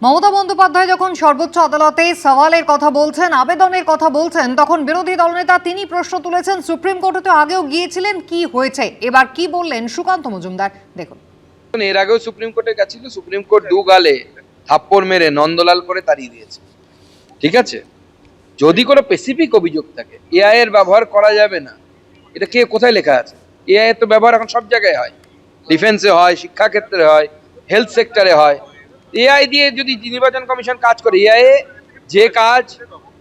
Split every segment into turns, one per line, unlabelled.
মমতা বন্দ্যোপাধ্যায় যখন সর্বোচ্চ আদালতে সওয়ালের কথা বলছেন, আবেদনের কথা বলছেন, তখন বিরোধী দলনেতা তিনি প্রশ্ন তুলেছেন। সুপ্রিম কোর্টে তো আগেও গিয়েছিলেন, কি হয়েছে? এবার কি বললেন সুকান্ত মজুমদার, দেখুন।
এর আগেও সুপ্রিম কোর্টে গেছিল, সুপ্রিম কোর্ট দু গালে থাপ্পড় মেরে নন্দলাল করে তাড়িয়ে দিয়েছে। ঠিক আছে, যদি কোনো স্পেসিফিক অভিযোগ থাকে এআই এর ব্যবহার করা যাবে না, এটা কে কোথায় লেখা আছে? এআই এর তো ব্যবহার এখন সব জায়গায় হয়, ডিফেন্সে হয়, শিক্ষা ক্ষেত্রে হয়, হেলথ সেক্টরে হয়। এআই দিয়ে যদি নির্বাচন কমিশন কাজ করে, এআই যে কাজ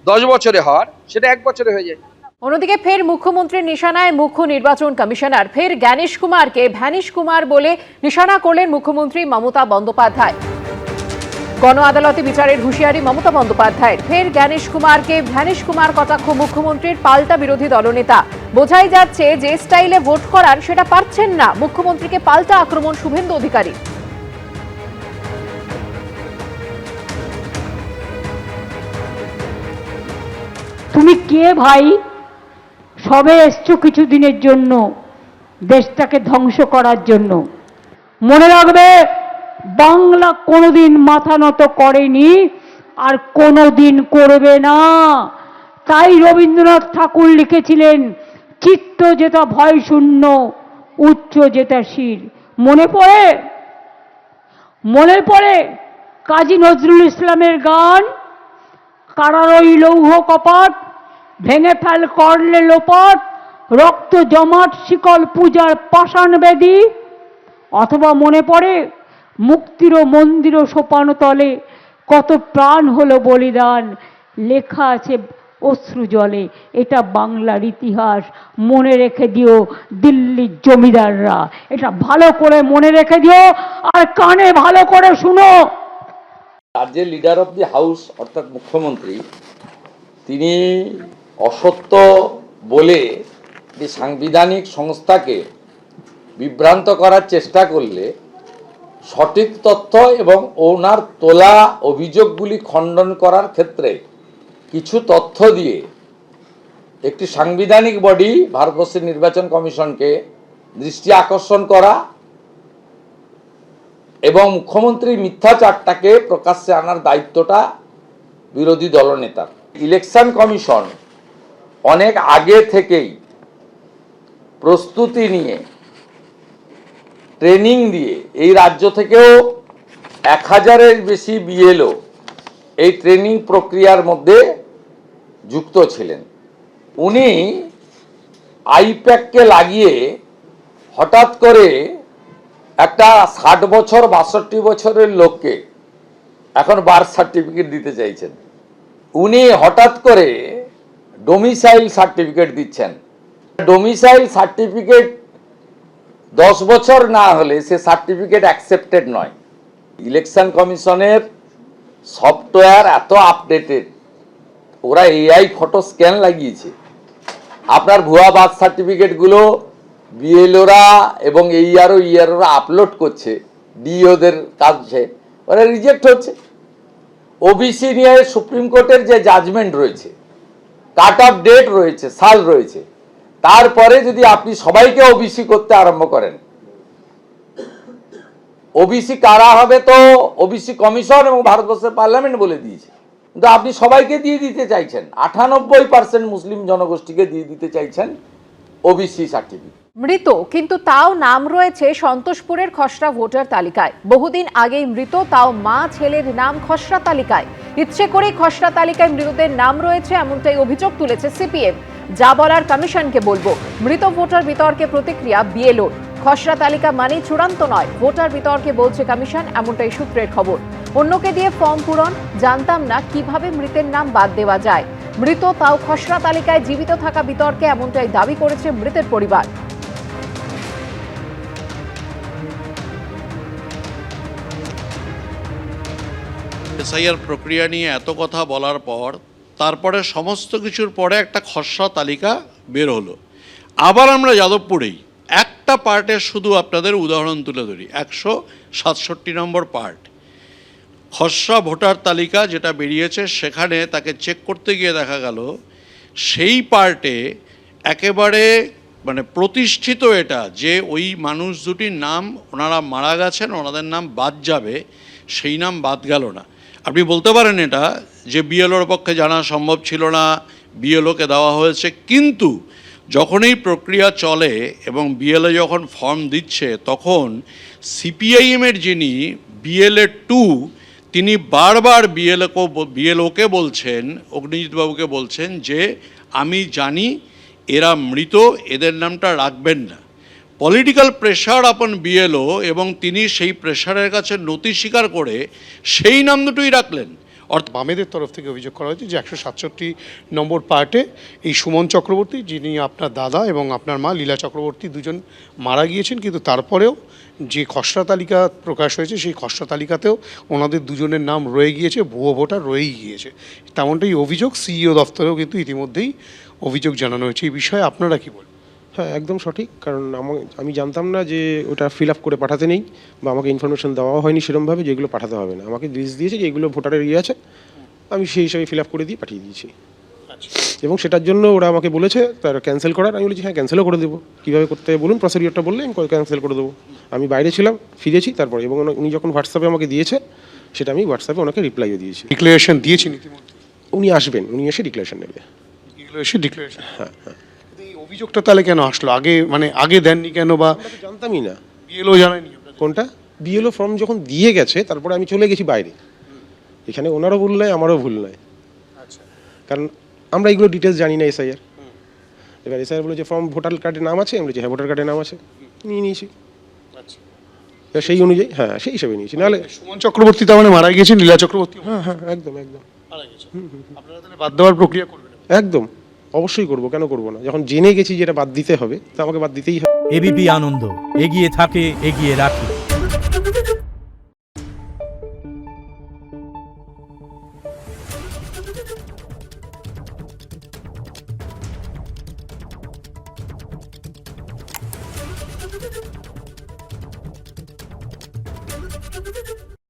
10 বছরে হওয়ার সেটা 1 বছরে হয়ে যায়।
অন্যদিকে ফের মুখ্যমন্ত্রীর নিশানায় মুখ্য নির্বাচন কমিশনার। ফের জ্ঞানেশ কুমারকে ভ্যানিশ কুমার বলে নিশানা করলেন মুখ্যমন্ত্রী মমতা বন্দ্যোপাধ্যায়। গণ আদালতে বিচারের হুঁশিয়ারি মমতা বন্দ্যোপাধ্যায়ের। ফের জ্ঞানেশ কুমারকে ভ্যানিশ কুমার কটাক্ষ মুখ্যমন্ত্রীর। পাল্টা বিরোধী দলনেতা। বোঝাই যাচ্ছে যে স্টাইলে ভোট করার সেটা পারছেন না। মুখ্যমন্ত্রীকে পাল্টা আক্রমণ শুভেন্দু অধিকারী।
তুমি কে ভাই? সবে এসছো কিছুদিনের জন্য, দেশটাকে ধ্বংস করার জন্য। মনে রাখবে, বাংলা কোনোদিন মাথা নত করেনি আর কোনোদিন করবে না। তাই রবীন্দ্রনাথ ঠাকুর লিখেছিলেন, চিত্ত যেটা ভয় শূন্য, উচ্চ যেটা শির। মনে পড়ে? মনে পড়ে কাজী নজরুল ইসলামের গান, কারারই লৌহ কপাট, ভেঙে ফেল করলে লোপাট, রক্ত জমাট শিকল পূজার পাষাণ বেদী। অথবা মনে পড়ে মুক্তির মন্দির সোপান তলে কত প্রাণ হলো বলিদান, লেখা আছে অশ্রু জলে। এটা বাংলার ইতিহাস, মনে রেখে দিও দিল্লির জমিদাররা। এটা ভালো করে মনে রেখে দিও আর কানে ভালো করে শুনো।
রাজ্যের লিডার অফ দি হাউস অর্থাৎ মুখ্যমন্ত্রী, তিনি অসত্য বলে যে সাংবিধানিক সংস্থাকে বিভ্রান্ত করার চেষ্টা করলে সঠিক তথ্য এবং ওনার তোলা অভিযোগগুলি খণ্ডন করার ক্ষেত্রে কিছু তথ্য দিয়ে একটি সাংবিধানিক বডি ভারতবর্ষের নির্বাচন কমিশনকে দৃষ্টি আকর্ষণ করা এবং মুখ্যমন্ত্রীর মিথ্যাচারটাকে প্রকাশ্যে আনার দায়িত্বটা বিরোধী দলনেতার। ইলেকশন কমিশন অনেক আগে থেকেই প্রস্তুতি নিয়ে, ট্রেনিং দিয়ে, এই রাজ্য থেকেও 1000-এর বেশি বিএলও এই ট্রেনিং প্রক্রিয়ার মধ্যে যুক্ত ছিলেন। উনি আইপ্যাককে লাগিয়ে হঠাৎ করে একটা 60 বছর 62 বছরের লোককে এখন বার্থ সার্টিফিকেট দিতে চাইছেন। উনি হঠাৎ করে ডোমিসাইল সার্টিফিকেট দিচ্ছেন। ডোমিসাইল সার্টিফিকেট 10 বছর না হলে সে সার্টিফিকেট অ্যাকসেপ্টেড নয়। ইলেকশন কমিশনের সফটওয়্যার এত আপডেটেড, ওরা এআই ফটো স্ক্যান লাগিয়েছে। আপনার ভুয়া বার্থ সার্টিফিকেটগুলো বিএলওরা এবং ইআরওরা আপলোড করছে, ডিওদের কাছে, ওরা রিজেক্ট হচ্ছে। ওবিসি নিয়ে সুপ্রিম কোর্টের যে জাজমেন্ট রয়েছে, কাট অফ ডেট রয়েছে, সাল রয়েছে, তারপরে যদি আপনি সবাইকে ওবিসি করতে আরম্ভ করেন, ওবিসি কারা হবে তো ওবিসি কমিশন এবং ভারতবর্ষের পার্লামেন্ট বলে দিয়েছে। কিন্তু আপনি সবাইকে দিয়ে দিতে চাইছেন, 98% মুসলিম জনগোষ্ঠীকে দিয়ে দিতে চাইছেন ওবিসি সার্টিফিকেট।
মৃত কিন্তু তাও নাম রয়েছে সন্তোষপুরের খসড়া ভোটার তালিকায়। বহুদিন আগেই মৃত, তাও মা ছেলের নাম খসড়া তালিকায়। ইচ্ছে করেই খসড়া তালিকায় মৃতদের নাম রয়েছে, এমনটাই অভিযোগ তুলেছে সিপিএম। যা বলার কমিশনকে বলবো। মৃত ভোটার বিতর্কে প্রতিক্রিয়া বিএলওর। খসড়া তালিকা মানেই চূড়ান্ত নয়, ভোটার বিতর্কে বলছে কমিশন, এমনটাই সূত্রের খবর। অন্যকে দিয়ে ফর্ম পূরণ, জানতাম না কিভাবে মৃতের নাম বাদ দেওয়া যায়। মৃত তাও খসড়া তালিকায় জীবিত থাকা বিতর্কে, এমনটাই দাবি করেছে মৃতের পরিবার।
এসআইআর প্রক্রিয়া নিয়ে এত কথা বলার পর তারপরে সমস্ত কিছুর পরে একটা খসড়া তালিকা বের হলো। আবার আমরা যাদবপুরেই একটা পার্টের শুধু আপনাদের উদাহরণ তুলে ধরি, 167 নম্বর পার্ট খসড়া ভোটার তালিকা যেটা বেরিয়েছে, সেখানে তাকে চেক করতে গিয়ে দেখা গেল সেই পার্টে একেবারে মানে প্রতিষ্ঠিত এটা যে ওই মানুষ দুটির নাম ওনারা মারা গেছেন, ওনাদের নাম বাদ যাবে, সেই নাম বাদ গেল না। আপনি বলতে পারেন এটা যে বিএলওর পক্ষে জানা সম্ভব ছিল না, বিএলওকে দেওয়া হয়েছে, কিন্তু যখন এই প্রক্রিয়া চলে এবং বিএলও যখন ফর্ম দিচ্ছে তখন সিপিআইএমের যিনি বিএলএ 2 তিনি বারবার বিএলওকে বলছেন, অগ্নিজিৎবাবুকে বলছেন যে আমি জানি এরা মৃত, এদের নামটা রাখবেন না। পলিটিক্যাল প্রেশার আপন বিএলও, এবং তিনি সেই প্রেশারের কাছে নতি স্বীকার করে সেই নাম দুটোই রাখলেন।
বামেদের তরফ থেকে অভিযোগ করা হয়েছে যে 167 নম্বর পার্টে এই সুমন চক্রবর্তী, যিনি আপনার দাদা, এবং আপনার মা লীলা চক্রবর্তী দুজন মারা গিয়েছেন, কিন্তু তারপরেও যে খসড়া তালিকা প্রকাশ হয়েছে সেই খসড়া তালিকাতেও ওনাদের দুজনের নাম রয়ে গিয়েছে, ভুয়ো ভোটার রয়েই গিয়েছে। তেমনটাই অভিযোগ সিইও দপ্তরেও কিন্তু ইতিমধ্যেই অভিযোগ জানানো হয়েছে। এই বিষয়ে আপনারা কি বলেন?
হ্যাঁ, একদম সঠিক। কারণ আমি জানতাম না যে ওটা ফিল আপ করে পাঠাতে নেই, বা আমাকে ইনফরমেশন দেওয়া হয়নি সেরকমভাবে যেগুলো পাঠাতে হবে না। আমাকে লিস্ট দিয়েছে যে এগুলো ভোটারের আছে, আমি সেই হিসাবে ফিল আপ করে দিয়ে পাঠিয়ে দিয়েছি। এবং সেটার জন্য ওরা আমাকে বলেছে তার ক্যান্সেল করার। আমি বলেছি হ্যাঁ, ক্যান্সেলও করে দেবো। কীভাবে করতে হবে বলুন, প্রসিডিওরটা বললে আমি ক্যান্সেল করে দেবো। আমি বাইরে ছিলাম, ফিরেছি তারপরে, এবং উনি যখন হোয়াটসঅ্যাপে আমাকে দিয়েছে সেটা আমি হোয়াটসঅ্যাপে ওনাকে রিপ্লাইও দিয়েছি।
ডিক্লারেশন দিয়েছেন ইতিমধ্যে?
উনি আসবেন, উনি এসে ডিক্লারেশন নেবে।
ডিক্লারেশন, হ্যাঁ হ্যাঁ। এই অভিযোগটা তাহলে কেন আসলো? আগে দেননি কেন, বা
জানতামই না?
বিএলও জানায়নি?
কোনটা? বিএলও ফর্ম যখন দিয়ে গেছে তারপরে আমি চলে গেছি বাইরে। এখানে ওনারও ভুল নয়, আমারও ভুল নয়।
আচ্ছা,
কারণ আমরা এগুলো ডিটেলস জানি না। এসআইআর এবার এসআইআর বলে যে ফর্ম ভোটার কার্ডের নাম আছে, আমি বলেছি হ্যাঁ ভোটার কার্ডের নাম আছে, নিয়ে নিয়েছি।
আচ্ছা।
এবার সেই অনুযায়ী, হ্যাঁ সেই হিসাবে নিয়েছি। নাহলে
সুমন চক্রবর্তী তার মানে মারা গিয়েছেন, লীলা চক্রবর্তী
হ্যাঁ হ্যাঁ একদম একদম
মারা গেছেন। আপনারা তাহলে বাদ দেওয়ার প্রক্রিয়া করবেন?
একদম অবশ্যই করবো, কেন করবো না? যখন জেনে গেছি যেটা বাদ দিতে হবে, তা আমাকে বাদ দিতেই হবে।
এবিপি আনন্দ, এগিয়ে থাকে, এগিয়ে রাখে।